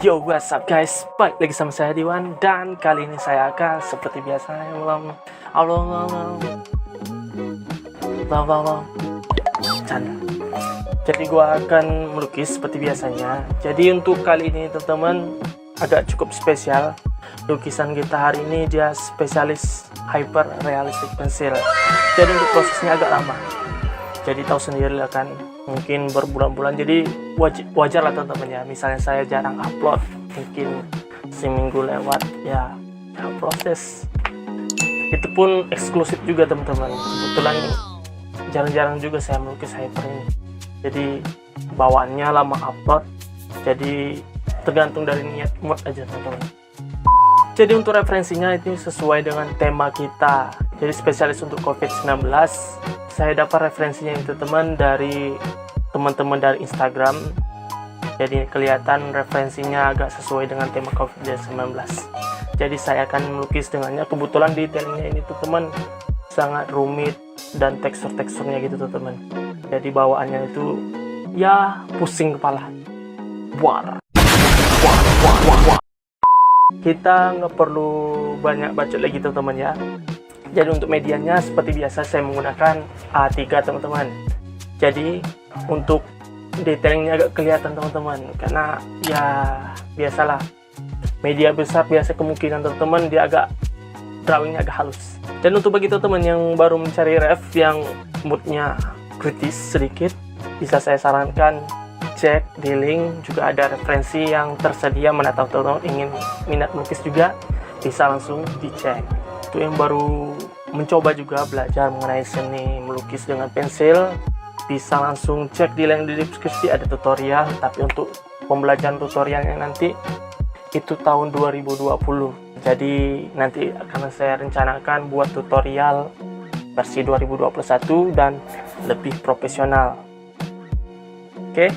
Yo, what's up guys, balik lagi sama saya Diwan. Dan kali ini saya akan seperti biasa canda. Jadi gua akan melukis seperti biasanya. Jadi untuk kali ini teman-teman agak cukup spesial. Lukisan kita hari ini dia spesialis hyperrealistic pencil. Jadi untuk prosesnya agak lama. Jadi tahu sendiri lah kan, mungkin berbulan-bulan. Jadi wajar lah teman-teman ya. Misalnya saya jarang upload, mungkin seminggu lewat ya proses. Itu pun eksklusif juga teman-teman. Kebetulan jarang-jarang juga saya melukis hyper ini. Jadi bawaannya lama upload. Jadi tergantung dari niat mood aja teman-teman. Jadi untuk referensinya itu sesuai dengan tema kita. Jadi spesialis untuk COVID-19. Saya dapat referensinya itu teman dari teman-teman dari Instagram. Jadi kelihatan referensinya agak sesuai dengan tema COVID-19. Jadi saya akan melukis dengannya. Kebetulan detailnya ini tuh teman sangat rumit dan tekstur-teksturnya gitu tuh teman. Jadi bawaannya itu ya pusing kepala. War. Kita nggak perlu banyak bacot lagi teman-teman ya. Jadi untuk medianya seperti biasa saya menggunakan A3 teman-teman. Jadi untuk detailnya agak kelihatan teman-teman, karena ya biasalah media besar biasa kemungkinan teman-teman dia agak drawingnya agak halus. Dan untuk bagi teman-teman yang baru mencari ref yang moodnya kritis sedikit, bisa saya sarankan cek di link, juga ada referensi yang tersedia. Mana tahu teman-teman ingin minat melukis juga bisa langsung dicek. Untuk yang baru mencoba juga belajar mengenai seni melukis dengan pensil, bisa langsung cek di link di deskripsi, ada tutorial. Tapi untuk pembelajaran tutorialnya nanti itu tahun 2020. Jadi nanti akan saya rencanakan buat tutorial versi 2021 dan lebih profesional. Oke?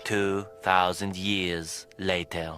2,000 years later.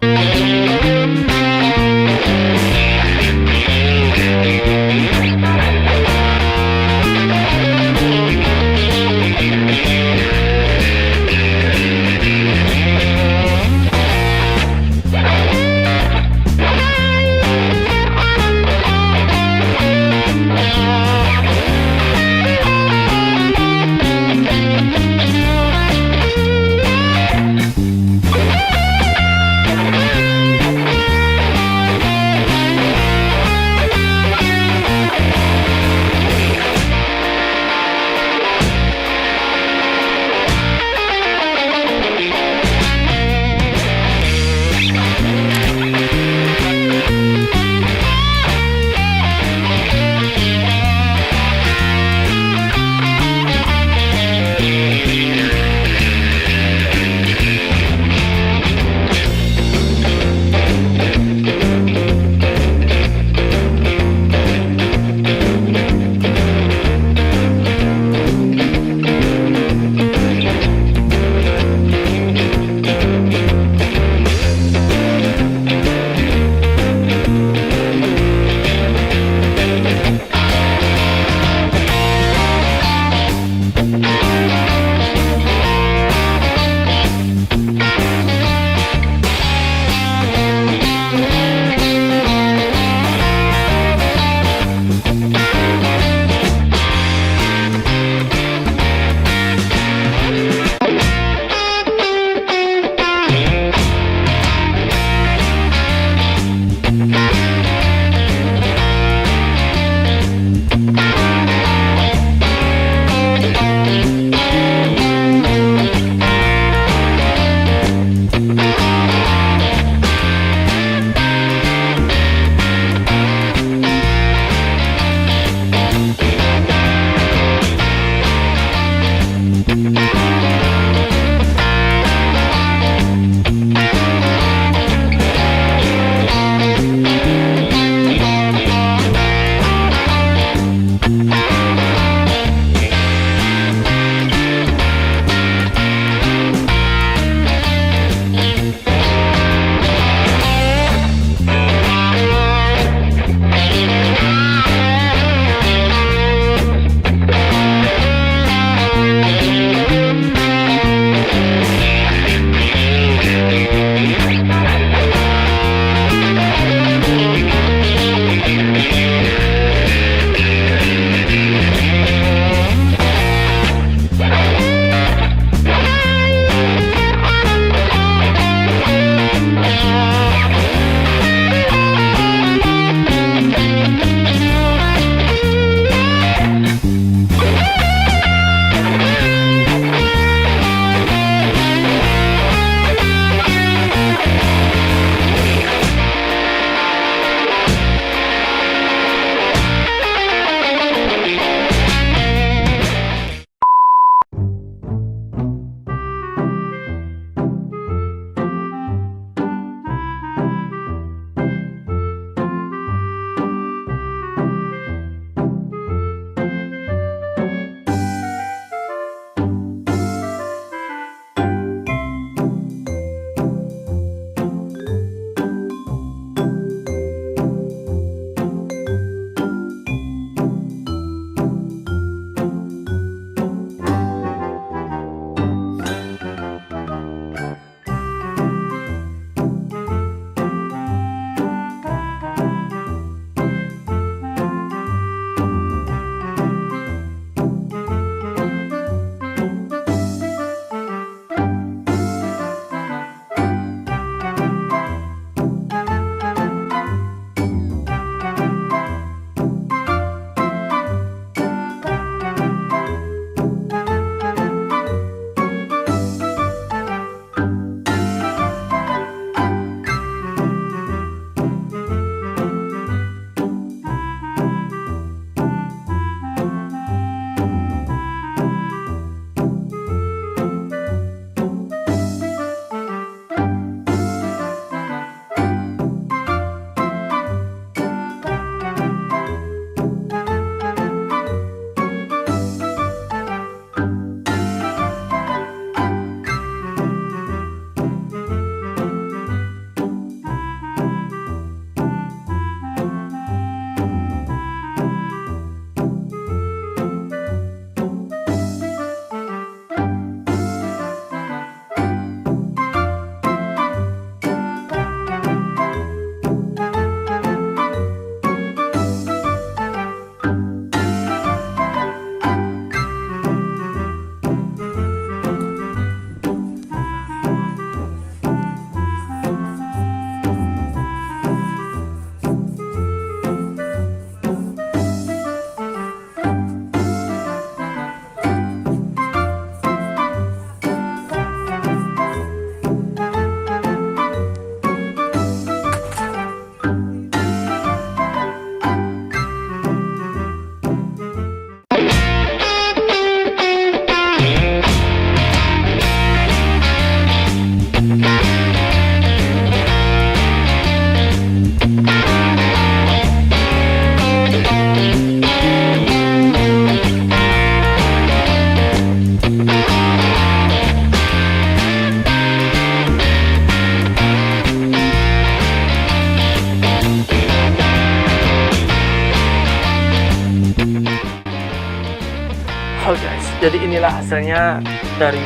Jadi inilah hasilnya dari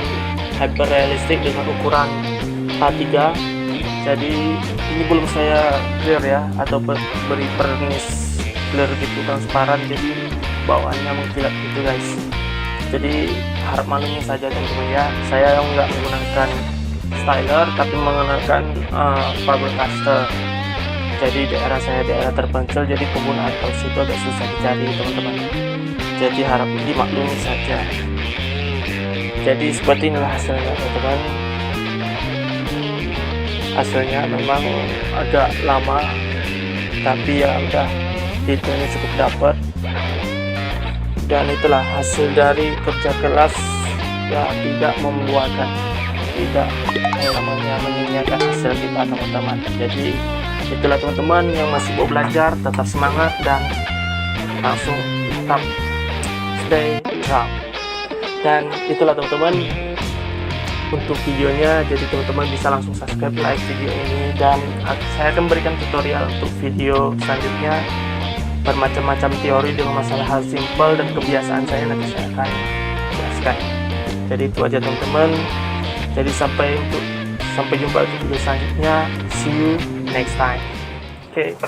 hyperrealistic dengan ukuran A3. Jadi ini belum saya clear ya, atau beri pernis clear gitu, transparan, jadi bawaannya mengkilap gitu guys. Jadi harap maklumi saja teman-teman ya, saya nggak menggunakan styler tapi menggunakan fiber caster. Jadi daerah saya daerah terpencil, jadi penggunaan tools itu agak susah dicari teman-teman, jadi harap dimaklumi saja. Jadi seperti inilah hasilnya teman-teman. Hasilnya memang agak lama, tapi ya udah, detailnya cukup dapat. Dan itulah hasil dari kerja keras ya, tidak membuahkan, tidak namanya menyanyiakan hasil kita teman-teman. Jadi itulah teman-teman yang masih mau belajar, tetap semangat dan langsung tetap stay calm. Dan itulah teman-teman untuk videonya. Jadi teman-teman bisa langsung subscribe, like video ini, dan saya akan berikan tutorial untuk video selanjutnya bermacam-macam teori dengan masalah hal simpel dan kebiasaan saya, nanti saya akan jelaskan. Jadi itu aja teman-teman. Jadi sampai jumpa di video selanjutnya. See you next time. Oke.